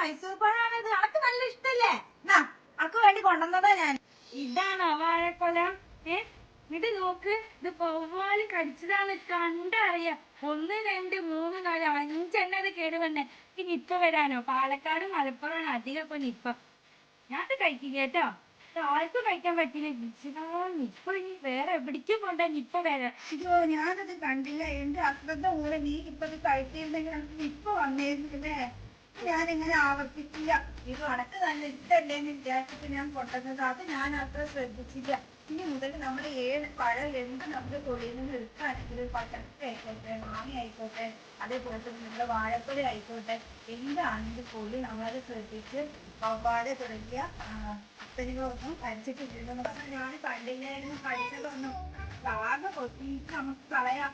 മൈസൂർ പഴമാണത്. അനക്ക് നല്ല ഇഷ്ടല്ലേ? അനക്ക് വേണ്ടി കൊണ്ടുവന്നതാ ഞാൻ. ഇതാണോ വാഴക്കൊല? ഇത് നോക്ക്, ഇത് വവ്വാല് കടിച്ചതാണ്. കണ്ടറിയാം. 1, 2, 3, 4, 5 അത് കേടുവന്നെ. ഈ നിപ്പ വരാനോ? പാലക്കാട് മലപ്പുറമാണ് അധികം ഇപ്പൊ നിപ്പ. ഞാനത് കഴിക്കില്ല കേട്ടോ. ആർക്കും കഴിക്കാൻ പറ്റില്ല. നിപ്പ ഇനി വേറെ എവിടേക്കും കൊണ്ട നിപ്പ വരാം. അയ്യോ, ഞാനത് കണ്ടില്ല. എന്റെ അശ്രദ്ധ മൂലം നീ ഇപ്പൊ ഇത് കഴിച്ചിരുന്നെങ്കിൽ നിപ്പ വന്നേരുന്നില്ലേ? ഞാനിങ്ങനെ ആവർത്തിക്കില്ല. ഇത് അനക്ക് നല്ല ഇഷ്ടല്ലേന്ന് വിചാരിച്ചിട്ട് ഞാൻ കൊണ്ടുവന്നത്. അത് ഞാൻ അത്ര ശ്രദ്ധിച്ചില്ല. ഇനി മുതൽ നമ്മൾ ഏത് പഴം എന്ത് നമുക്ക് തൊഴിൽ നിന്ന് എടുക്കുകയാണെങ്കിലും പച്ചക്ക ആയിക്കോട്ടെ, മാങ്ങ ആയിക്കോട്ടെ, അതേപോലെ തന്നെ നമ്മുടെ വാഴക്കൊല ആയിക്കോട്ടെ, എന്താണെങ്കിൽ പോലും നമ്മളത് ശ്രദ്ധിച്ച് വവ്വാല് തുടങ്ങിയ അത്തരികളൊന്നും കഴിച്ചിട്ടില്ലെന്ന് പറഞ്ഞാൽ ഞാൻ കണ്ടില്ലായിരുന്നു. കഴിച്ചതൊന്നും ആകെ കൊത്തിയിട്ട് നമുക്ക് കളയാം.